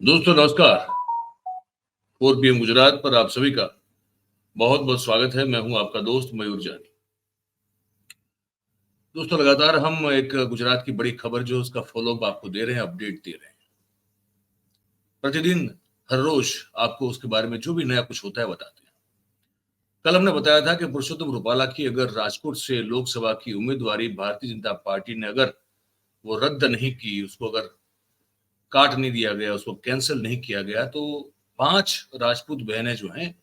दोस्तों नमस्कार। 4 PM गुजरात पर आप सभी का बहुत बहुत स्वागत है। मैं हूं आपका दोस्त मयूर जानी। दोस्तों लगातार हम एक गुजरात की बड़ी खबर जो उसका फॉलोअप आपको दे रहे हैं, अपडेट दे रहे हैं। प्रतिदिन हर रोज आपको उसके बारे में जो भी नया कुछ होता है बताते हैं। कल हमने बताया था कि पुरुषोत्तम रूपाला की अगर राजकोट से लोकसभा की उम्मीदवारी भारतीय जनता पार्टी ने अगर वो रद्द नहीं की, उसको अगर काट नहीं दिया गया, उसको कैंसिल नहीं किया गया, तो 5 राजपूत बहनें जो हैं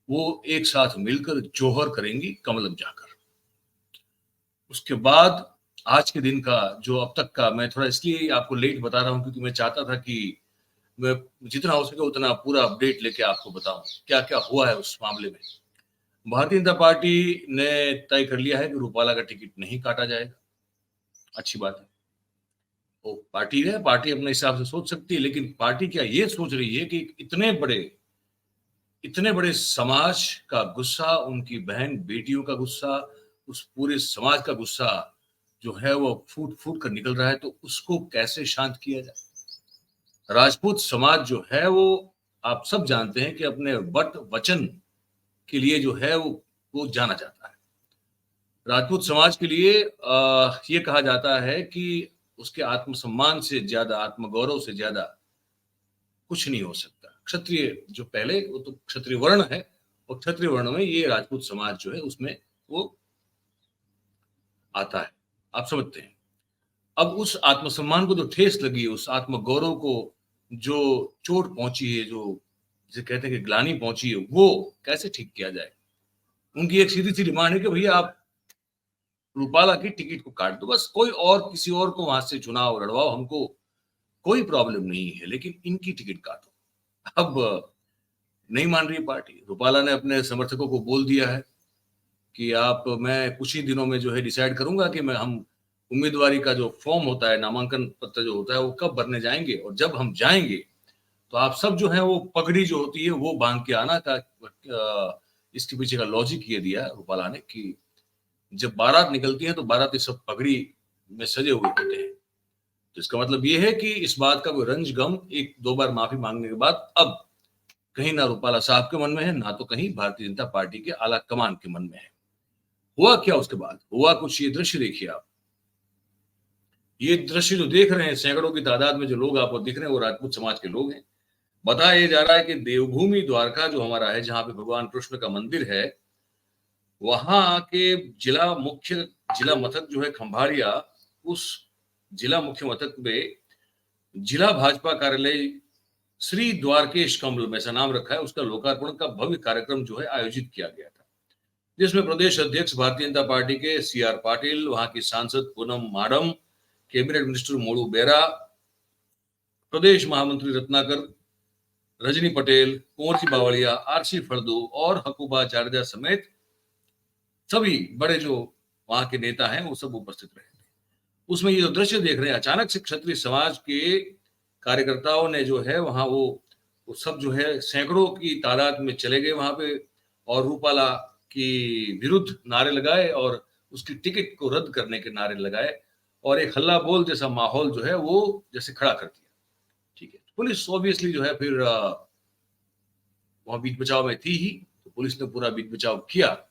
वो एक साथ मिलकर जोहर करेंगी कमलम जाकर। उसके बाद आज के दिन का जो अब तक का, मैं थोड़ा इसलिए आपको लेट बता रहा हूं क्योंकि मैं चाहता था कि मैं जितना हो सके उतना पूरा अपडेट लेके आपको बताऊं क्या क्या हुआ है उस मामले में। भारतीय जनता पार्टी ने तय कर लिया है कि रूपाला का टिकट नहीं काटा जाएगा। अच्छी बात है, वो पार्टी है, पार्टी अपने हिसाब से सोच सकती है, लेकिन पार्टी क्या ये सोच रही है कि इतने बड़े समाज का गुस्सा, उनकी बहन बेटियों का गुस्सा, उस पूरे समाज का गुस्सा जो है वो फूट फूट कर निकल रहा है, तो उसको कैसे शांत किया जाए। राजपूत समाज जो है वो, आप सब जानते हैं कि अपने वट वचन के लिए जो है वो जाना जाता है। राजपूत समाज के लिए ये कहा जाता है कि उसके आत्मसम्मान से ज्यादा, आत्मगौरव से ज्यादा कुछ नहीं हो सकता। क्षत्रिय जो पहले, वो तो क्षत्रिय वर्ण है, और क्षत्रिय वर्ण में ये राजपूत समाज जो है उसमें वो आता है। आप समझते हैं। अब उस आत्मसम्मान को जो ठेस लगी, उस आत्मगौरव को जो चोट पहुंची है, जो जिसे कहते हैं कि ग्लानि पहुंची है, वो कैसे ठीक किया जाए। उनकी एक सीधी सी डिमांड है कि भैया आप रूपाला की टिकट को काट दो, बस कोई और किसी और को वहां से चुनाव लड़वाओ, हमको कोई प्रॉब्लम नहीं है, लेकिन इनकी टिकट काटो। अब नहीं मान रही पार्टी। रूपाला ने अपने समर्थकों को बोल दिया है कि आप, मैं कुछ ही दिनों में जो है डिसाइड करूंगा कि मैं हम उम्मीदवारी का जो फॉर्म होता है, नामांकन पत्र जो होता है, वो कब भरने जाएंगे, और जब हम जाएंगे तो आप सब जो है वो पगड़ी जो होती है वो बांध के आना का। इसके पीछे का लॉजिक ये दिया रूपाला ने कि जब बारात निकलती है तो बाराती सब पगड़ी में सजे हुए होते हैं, तो इसका मतलब ये है कि इस बात का कोई रंज गम एक दो बार माफी मांगने के बाद अब कहीं ना रूपाला साहब के मन में है, ना तो कहीं भारतीय जनता पार्टी के आला कमान के मन में है। हुआ क्या उसके बाद? हुआ कुछ ये दृश्य देखिए आप। ये दृश्य जो देख रहे हैं, सैकड़ों की तादाद में जो लोग आपको दिख रहे हैं, वो राजपूत समाज के लोग हैं। बताया ये जा रहा है कि देवभूमि द्वारका जो हमारा है, जहां पे भगवान कृष्ण का मंदिर है, वहां के जिला मथक जो है खंभाड़िया, उस जिला मुख्य मथक में जिला भाजपा कार्यालय श्री द्वारकेश कमल में, ऐसा नाम रखा है, उसका लोकार्पण का भव्य कार्यक्रम जो है आयोजित किया गया था, जिसमें प्रदेश अध्यक्ष भारतीय जनता पार्टी के CR पाटिल, वहां की सांसद पूनम माडम, कैबिनेट मिनिस्टर मोड़ू बेरा, प्रदेश महामंत्री रत्नाकर, रजनी पटेल, कुंवर जी बावड़िया, RC फड़दू और हकूबा चारजा समेत सभी बड़े जो वहां के नेता हैं वो सब उपस्थित रहे थे। उसमें ये जो दृश्य देख रहे हैं, अचानक से क्षत्रिय समाज के कार्यकर्ताओं ने जो है वहां वो सब जो है सैकड़ों की तादाद में चले गए वहां पे, और रूपाला की विरुद्ध नारे लगाए और उसकी टिकट को रद्द करने के नारे लगाए, और एक हल्ला बोल जैसा माहौल जो है वो जैसे खड़ा कर दिया। ठीक है, पुलिस ऑब्वियसली जो है फिर वहां बीच बचाव में थी ही, तो पुलिस ने पूरा बीच बचाव किया।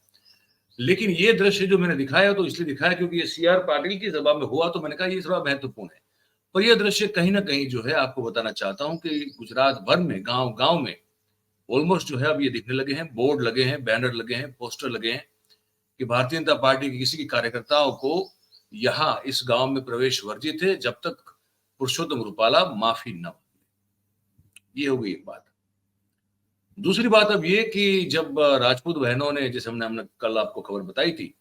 लेकिन ये दृश्य जो मैंने दिखाया तो इसलिए दिखाया क्योंकि ये CR पाटिल की सभा में हुआ, तो मैंने कहा ये थोड़ा महत्वपूर्ण है। पर यह दृश्य कहीं ना कहीं जो है आपको बताना चाहता हूं कि गुजरात भर में गांव गांव में ऑलमोस्ट जो है अब ये दिखने लगे हैं, बोर्ड लगे हैं, बैनर लगे हैं, पोस्टर लगे हैं कि भारतीय जनता पार्टी के किसी के कार्यकर्ताओं को यहाँ इस गांव में प्रवेश वर्जित है जब तक पुरुषोत्तम रूपाला माफी न मांगे। ये हो गई एक बात। दूसरी बात अब ये कि जब राजपूत बहनों ने, जैसे हमने कल आपको खबर बताई थी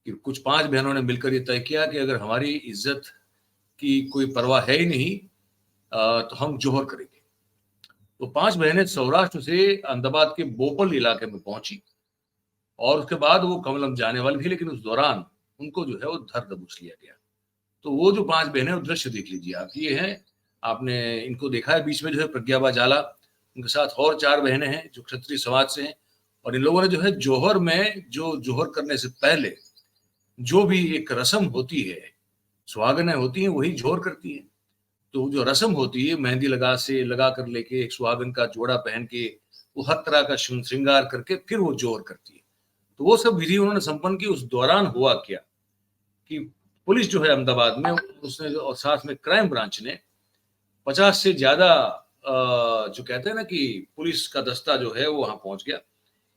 कि कुछ 5 बहनों ने मिलकर ये तय किया कि अगर हमारी इज्जत की कोई परवाह है ही नहीं तो हम जोहर करेंगे। तो 5 बहनें सौराष्ट्र से अहमदाबाद के बोपल इलाके में पहुंची, और उसके बाद वो कमलम जाने वाली थी, लेकिन उस दौरान उनको जो है वो धर दबोच लिया गया। तो वो जो 5 बहनें, वो दृश्य देख लीजिए आप। ये हैं, आपने इनको देखा है, बीच में जो है प्रज्ञाबा जाला, उनके साथ और 4 बहनें हैं जो क्षत्रिय समाज से हैं, और इन लोगों ने जो है जोहर में, जो जोहर करने से पहले जो भी एक रस्म होती है, सुहागनें होती हैं, वही जोहर करती हैं। तो जो रस्म होती है मेहंदी लगा कर लेके एक सुहागन का जोड़ा पहन के वो हर तरह का श्रृंगार करके फिर वो जोहर करती है। तो वो सब विधि उन्होंने संपन्न की। उस दौरान हुआ क्या कि पुलिस जो है अहमदाबाद में, उसने और साथ में क्राइम ब्रांच ने 50 से ज्यादा जो कहते हैं ना कि पुलिस का दस्ता जो है वो वहां पहुंच गया।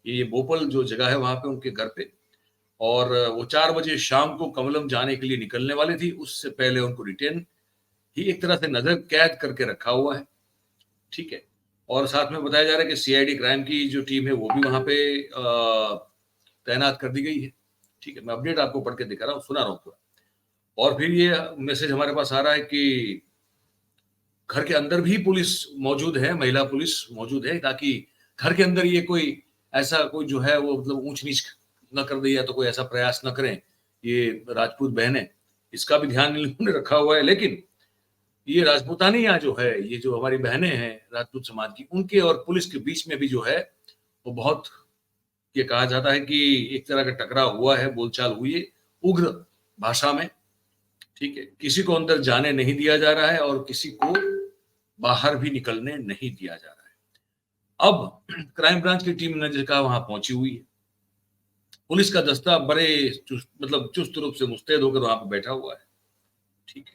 ये बोपल जो जगह है वहां पे उनके घर पे, और वो 4 बजे शाम को कमलम जाने के लिए निकलने वाली थी। उससे पहले उनको डिटेन ही एक तरह से नजर कैद करके रखा हुआ है, ठीक है। और साथ में बताया जा रहा है कि सीआईडी क्राइम की जो टीम है वो भी वहां पे तैनात कर दी गई है, ठीक है। मैं अपडेट आपको पढ़ के दिखा रहा हूँ, सुना रहा हूँ पूरा। और फिर ये मैसेज हमारे पास आ रहा है कि घर के अंदर भी पुलिस मौजूद है, महिला पुलिस मौजूद है, ताकि घर के अंदर ये कोई ऐसा कोई जो है वो मतलब ऊंच नीच न कर दे या तो कोई ऐसा प्रयास न करें ये राजपूत बहनें, इसका भी ध्यान इन्होंने रखा हुआ है। लेकिन ये राजपूतानियां जो है, ये जो हमारी बहनें हैं राजपूत समाज की, उनके और पुलिस के बीच में भी जो है वो बहुत, ये कहा जाता है कि एक तरह का टकराव हुआ है, बोलचाल हुई है उग्र भाषा में, ठीक है। किसी को अंदर जाने नहीं दिया जा रहा है और किसी को बाहर भी निकलने नहीं दिया जा रहा है। अब क्राइम ब्रांच की टीम ने जगह वहां पहुंची हुई है, पुलिस का दस्ता बड़े चुस्त रूप से मुस्तैद होकर वहां पर बैठा हुआ है, ठीक है।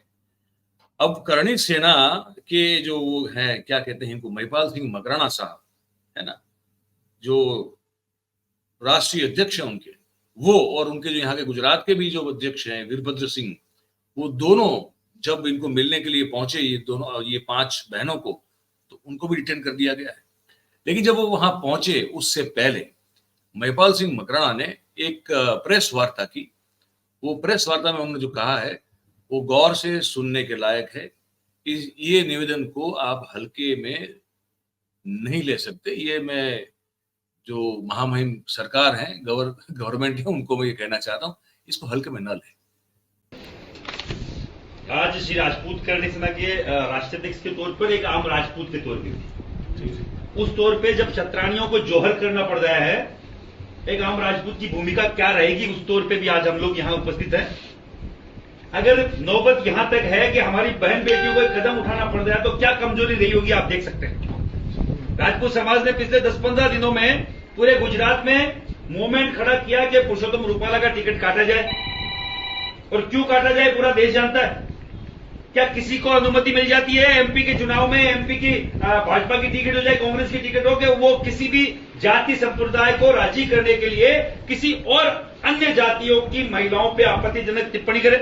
अब करणी सेना के जो है, क्या कहते हैं इनको, महिपाल सिंह मकराना साहब है ना, जो राष्ट्रीय अध्यक्ष हैं उनके, वो और उनके जो यहाँ के गुजरात के भी जो अध्यक्ष हैं वीरभद्र सिंह, वो दोनों जब इनको मिलने के लिए पहुंचे, ये 5 बहनों को, तो उनको भी डिटेन कर दिया गया है। लेकिन जब वो वहां पहुंचे उससे पहले महिपाल सिंह मकराना ने एक प्रेस वार्ता की। वो प्रेस वार्ता में उन्होंने जो कहा है वो गौर से सुनने के लायक है। ये निवेदन को आप हल्के में नहीं ले सकते। ये मैं जो महामहिम सरकार है, गवर्नमेंट है, उनको मैं ये कहना चाहता हूँ, इसको हल्के में न लें। आज श्री राजपूत करणी सेना के राष्ट्रीय अध्यक्ष के तौर पर एक आम राजपूत के तौर पर, उस तौर पे जब छत्राणियों को जोहर करना पड़ रहा है, एक आम राजपूत की भूमिका क्या रहेगी, उस तौर पे भी आज हम लोग यहाँ उपस्थित हैं। अगर नौबत यहां तक है कि हमारी बहन बेटियों को कदम उठाना पड़ रहा है, तो क्या कमजोरी रही होगी आप देख सकते हैं। राजपूत समाज ने पिछले 10-15 दिनों में पूरे गुजरात में मूवमेंट खड़ा किया कि पुरुषोत्तम रूपाला का टिकट काटा जाए, और क्यों काटा जाए पूरा देश जानता है। क्या किसी को अनुमति मिल जाती है एमपी के चुनाव में, एमपी की भाजपा की टिकट हो जाए, कांग्रेस की टिकट हो, कि वो किसी भी जाति संप्रदाय को राजी करने के लिए किसी और अन्य जातियों की महिलाओं पे आपत्तिजनक टिप्पणी करे?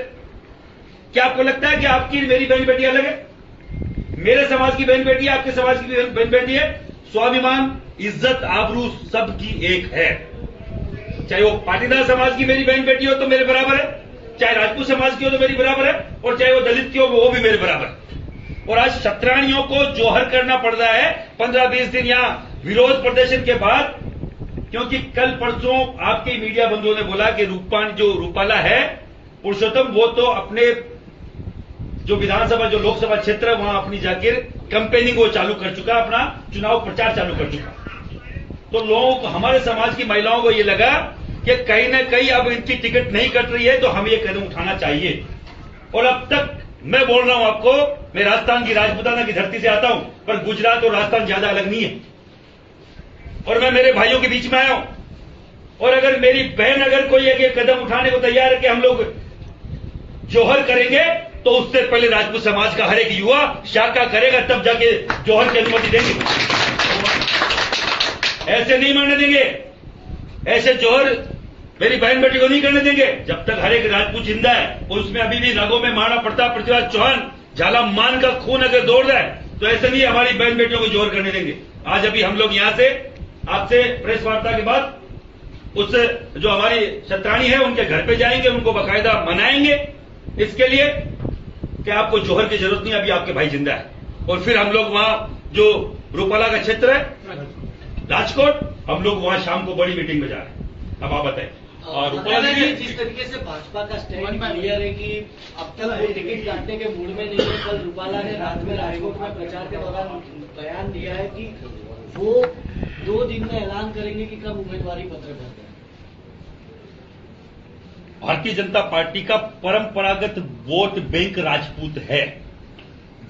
क्या आपको लगता है कि आपकी मेरी बहन बेटी अलग है? मेरे समाज की बहन बेटी आपके समाज की बहन बेटी है। स्वाभिमान, इज्जत, आबरू सबकी एक है। चाहे वो पाटीदार समाज की मेरी बहन बेटी हो तो मेरे बराबर है, चाहे राजपूत समाज की हो तो मेरी बराबर है, और चाहे वो दलित की हो वो भी मेरे बराबर है। और आज छत्राणियों को जोहर करना पड़ रहा है 15-20 दिन यहां विरोध प्रदर्शन के बाद, क्योंकि कल परसों आपके मीडिया बंधुओं ने बोला कि रूपाला है पुरुषोत्तम, वो तो अपने जो विधानसभा, जो लोकसभा क्षेत्र है, वहां अपनी जाकर कैंपेनिंग वो चालू कर चुका, अपना चुनाव प्रचार चालू कर चुका। तो लोगों को, हमारे समाज की महिलाओं को ये लगा कि कहीं ना कहीं अब इनकी टिकट नहीं कट रही है, तो हमें ये कदम उठाना चाहिए। और अब तक मैं बोल रहा हूं आपको, मैं राजस्थान की राजपूताना की धरती से आता हूं, पर गुजरात और राजस्थान ज्यादा अलग नहीं है। और मैं मेरे भाइयों के बीच में आया हूं, और अगर मेरी बहन अगर कोई एक कदम उठाने को तैयार है कि हम लोग जोहर करेंगे, तो उससे पहले राजपूत समाज का हर एक युवा शाखा करेगा, तब जाके जोहर की अनुमति देंगे। ऐसे नहीं मानने देंगे, ऐसे जोहर मेरी बहन बेटी को नहीं करने देंगे जब तक हर एक राजपूत जिंदा है। और उसमें अभी भी नागों में महाराणा प्रताप, पृथ्वीराज चौहान, झालामान का खून अगर दौड़ रहा है, तो ऐसे नहीं हमारी बहन बेटियों को जोहर करने देंगे। आज अभी हम लोग यहां से आपसे प्रेस वार्ता के बाद उस जो हमारी छत्राणी है उनके घर पे जाएंगे, उनको बाकायदा मनाएंगे इसके लिए कि आपको जोहर की जरूरत नहीं, अभी आपके भाई जिंदा है। और फिर हम लोग वहां जो रूपाला का क्षेत्र है राजकोट, हम लोग वहां शाम को बड़ी मीटिंग में जा रहे हैं। अब आप बताएं। और रूपाला जी, जिस तरीके से भाजपा का स्टैंड क्लियर है कि अब तक वो टिकट काटने के मूड में नहीं है, कल रूपाला ने रात में राजकोट में प्रचार के दौरान बयान दिया है कि वो 2 दिन में ऐलान करेंगे कि कब उम्मीदवारी पत्र भरते हैं। भारतीय जनता पार्टी का परंपरागत वोट बैंक राजपूत है।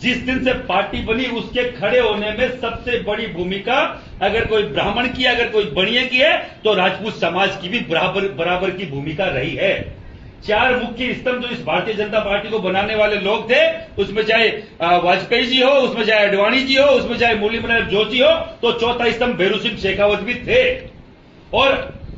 जिस दिन से पार्टी बनी उसके खड़े होने में सबसे बड़ी भूमिका अगर कोई ब्राह्मण की, अगर कोई बनिए की है, तो राजपूत समाज की भी बराबर की भूमिका रही है। 4 मुख्य स्तंभ जो इस भारतीय जनता पार्टी को बनाने वाले लोग थे, उसमें चाहे वाजपेयी जी हो, उसमें चाहे अडवाणी जी हो, उसमें चाहे मुरली मनोहर जोशी हो, तो चौथा स्तंभ भैरू सिंह शेखावत भी थे। और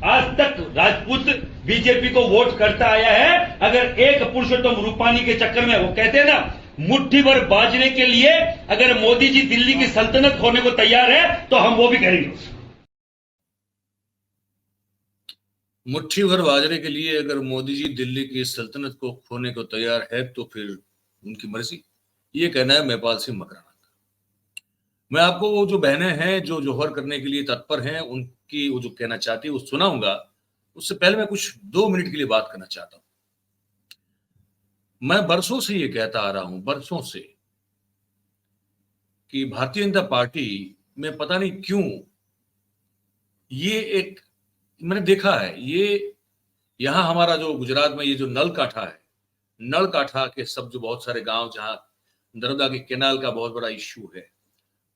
आज तक राजपूत बीजेपी को वोट करता आया है। अगर एक पुरुषोत्तम रूपानी के चक्कर में, वो कहते हैं ना, मुट्ठी भर बाजने के लिए अगर मोदी जी दिल्ली की सल्तनत खोने को तैयार है, तो हम वो भी करेंगे। मुट्ठी भर बाजरे के लिए अगर मोदी जी दिल्ली की सल्तनत को खोने को तैयार है तो फिर उनकी मर्जी। ये कहना है महिपाल सिंह मकराना का। मैं आपको वो जो बहनें हैं जो जोहर करने के लिए तत्पर हैं, उनकी वो जो कहना चाहती है वो सुनाऊंगा। उससे पहले मैं कुछ 2 मिनट के लिए बात करना चाहता हूं। मैं बरसों से ये कहता आ रहा हूं, बरसों से, कि भारतीय जनता पार्टी में पता नहीं क्यों ये एक, मैंने देखा है, ये यहां हमारा जो गुजरात में ये जो नल काठा है, नल काठा के सब जो बहुत सारे गांव जहां नर्मदा के कैनाल का बहुत बड़ा इश्यू है,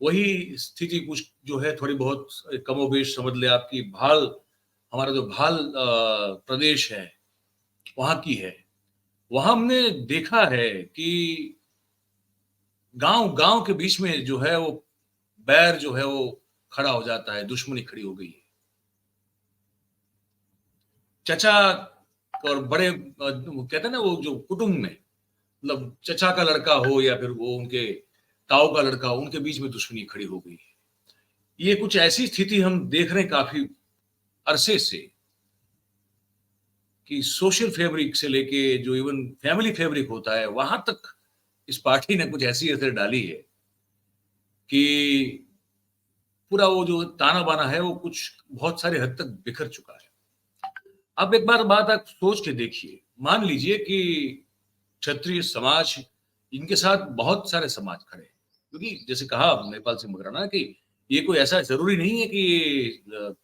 वही स्थिति कुछ जो है थोड़ी बहुत कमोबेश समझ ले आपकी भाल, हमारा जो भाल प्रदेश है वहां की है। वहां हमने देखा है कि गांव गांव के बीच में जो है वो बैर जो है वो खड़ा हो जाता है, दुश्मनी खड़ी हो गई है। चचा और बड़े कहते हैं ना, वो जो कुटुंब में, मतलब चचा का लड़का हो या फिर वो उनके ताऊ का लड़का हो, उनके बीच में दुश्मनी खड़ी हो गई है। ये कुछ ऐसी स्थिति हम देख रहे हैं काफी अरसे से, कि सोशल फैब्रिक से लेके जो इवन फैमिली फैब्रिक होता है, वहां तक इस पार्टी ने कुछ ऐसी असर डाली है कि पूरा वो जो ताना बाना है वो कुछ बहुत सारे हद तक बिखर चुका है। अब एक बार बात आप सोच के देखिए, मान लीजिए कि क्षत्रिय समाज, इनके साथ बहुत सारे समाज खड़े हैं, क्योंकि जैसे कहा महिपाल सिंह मकराना कि ये कोई ऐसा जरूरी नहीं है कि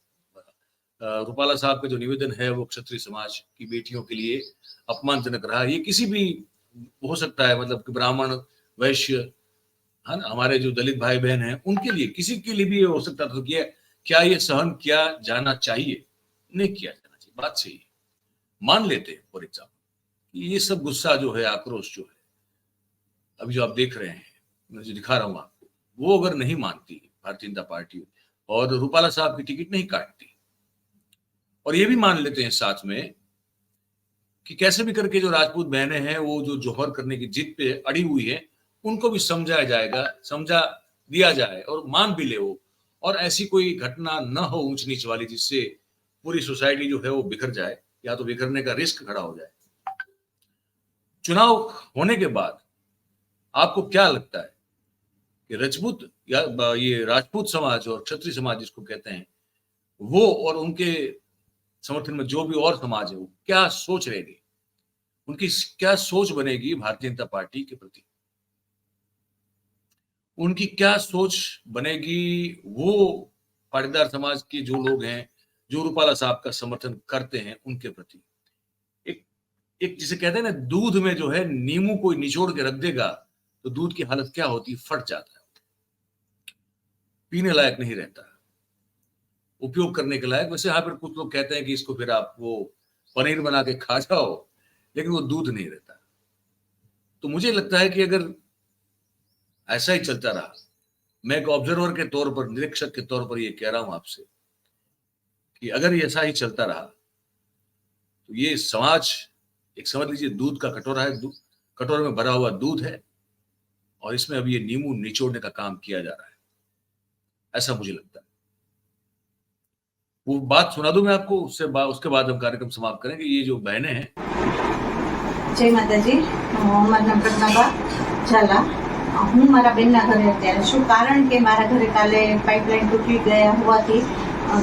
रूपाला साहब का जो निवेदन है वो क्षत्रिय समाज की बेटियों के लिए अपमानजनक रहा। ये किसी भी हो सकता है, मतलब कि ब्राह्मण, वैश्य, है ना, हमारे जो दलित भाई बहन हैं, उनके लिए, किसी के लिए भी ये हो सकता था। कि क्या ये सहन किया जाना चाहिए? नहीं किया जाना चाहिए, बात सही है। मान लेते हैं फॉर एग्जाम्पल ये सब गुस्सा जो है, आक्रोश जो है, अभी जो आप देख रहे हैं, मैं जो दिखा रहा हूं आपको, वो अगर नहीं मानती भारतीय जनता पार्टी और रूपाला साहब की टिकट नहीं काटती, और ये भी मान लेते हैं साथ में कि कैसे भी करके जो राजपूत बहनें हैं वो जो जोहर करने की जिद पे अड़ी हुई है, उनको भी समझाया जाएगा, समझा दिया जाए और मान भी ले वो, और ऐसी कोई घटना न हो ऊंच नीच वाली जिससे पूरी सोसाइटी जो है वो बिखर जाए, या तो बिखरने का रिस्क खड़ा हो जाए। चुनाव होने के बाद आपको क्या लगता है कि राजपूत या ये राजपूत समाज और क्षत्रिय समाज जिसको कहते हैं, वो और उनके समर्थन में जो भी और समाज है, वो क्या सोच रहेगी, उनकी क्या सोच बनेगी भारतीय जनता पार्टी के प्रति, उनकी क्या सोच बनेगी वो पाटीदार समाज के जो लोग हैं, जो रूपाला साहब का समर्थन करते हैं, उनके प्रति। एक जिसे कहते हैं ना, दूध में जो है नींबू कोई निचोड़ के रख देगा तो दूध की हालत क्या होती, फट जाता है, पीने लायक नहीं रहता, उपयोग करने के लायक। वैसे यहाँ पर कुछ लोग कहते हैं कि इसको फिर आप वो पनीर बना के खा जाओ, लेकिन वो दूध नहीं रहता। तो मुझे लगता है कि अगर ऐसा ही चलता रहा, मैं एक ऑब्जर्वर के तौर पर, निरीक्षक के तौर पर ये कह रहा हूं आपसे कि अगर ये ऐसा ही चलता रहा तो ये समाज, एक समझ लीजिए दूध का कटोरा है, कटोरे में भरा हुआ दूध है, और इसमें अभी ये नींबू निचोड़ने का काम किया जा रहा है, ऐसा मुझे लगता है। वो बात सुना दूं मैं आपको, उसके बाद हम कार्यक्रम समाप्त करेंगे। ये जो बहनें हैं, जय माताजी, મારું નામ પ્રજ્ઞાબા ઝાલા। હું મારા બેનના ઘરે અત્યારે છું, કારણ કે મારા ઘરે કાલે પાઇપલાઇન તૂટી ગયા હોવાથી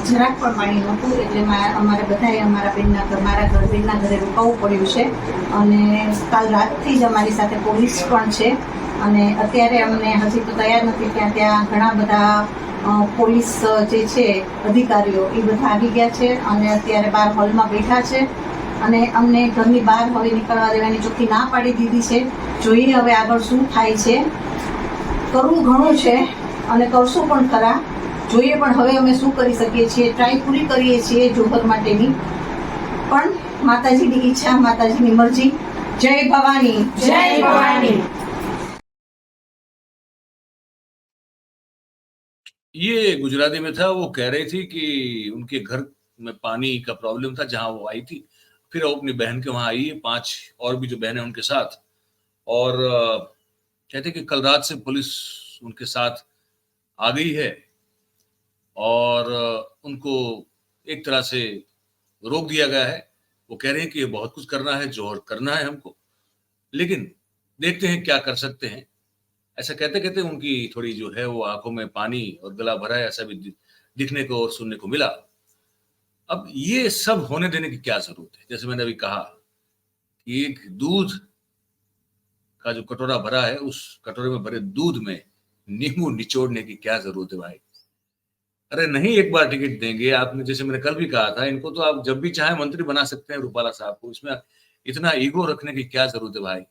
જરાક પણ પાણી નહોતું, એટલે અમારે બધાએ અમારા બેનના ઘરે રોકાવું પડ્યું છે। અને કાલ રાતથી જ અમારી સાથે પોલીસ પણ છે, અને અત્યારે અમને હજી તો તૈયાર નથી, ત્યાં ઘણા બધા પોલીસ જે છે અધિકારીઓ એ બધા આવી ગયા છે, અને અત્યારે બહાર હોલમાં બેઠા છે, અને અમને ઘરની બહાર હવે નીકળવા દેવાની ચોખ્ખી ના પાડી દીધી છે। જોઈએ હવે આગળ શું થાય છે। કરવું ઘણું છે અને કરશું પણ ખરા. જોઈએ પણ હવે અમે શું કરી શકીએ છીએ. ટ્રાય પૂરી કરીએ છીએ જોહર માટેની, પણ માતાજીની ઈચ્છા, માતાજીની મરજી. જય ભવાની, જય ભવાની. ये गुजराती में था। वो कह रही थी कि उनके घर में पानी का प्रॉब्लम था जहां वो आई थी, फिर वो अपनी बहन के वहां आई है, 5 और भी जो बहन है उनके साथ, और कहते कि कल रात से पुलिस उनके साथ आ गई है और उनको एक तरह से रोक दिया गया है। वो कह रहे हैं कि ये बहुत कुछ करना है, जोहर करना है हमको, लेकिन देखते हैं क्या कर सकते हैं। ऐसा कहते कहते उनकी थोड़ी जो है वो आंखों में पानी और गला भरा है, ऐसा भी दिखने को और सुनने को मिला। अब ये सब होने देने की क्या जरूरत है? जैसे मैंने अभी कहा कि एक दूध का जो कटोरा भरा है, उस कटोरे में भरे दूध में नींबू निचोड़ने की क्या जरूरत है भाई? अरे नहीं, एक बार टिकट देंगे आपने, जैसे मैंने कल भी कहा था, इनको तो आप जब भी चाहे मंत्री बना सकते हैं रूपाला साहब को, इसमें इतना ईगो रखने की क्या जरूरत है भाई?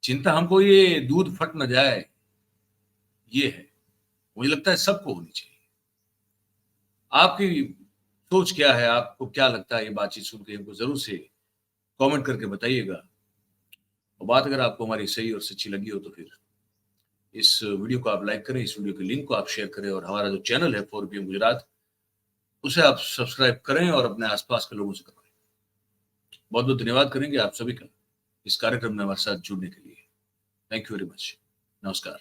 चिंता हमको ये दूध फट न जाए, ये है। मुझे लगता है सबको होनी चाहिए। आपकी सोच क्या है? आपको क्या लगता है? ये बातचीत सुन के हमको जरूर से कमेंट करके बताइएगा। और बात अगर आपको हमारी सही और सच्ची लगी हो तो फिर इस वीडियो को आप लाइक करें, इस वीडियो के लिंक को आप शेयर करें, और हमारा जो चैनल है 4PM गुजरात, उसे आप सब्सक्राइब करें और अपने आसपास के लोगों से करवाएं। बहुत बहुत धन्यवाद करेंगे आप सभी का इस कार्यक्रम में हमारे साथ जुड़ने के लिए। Thank you very much. नमस्कार।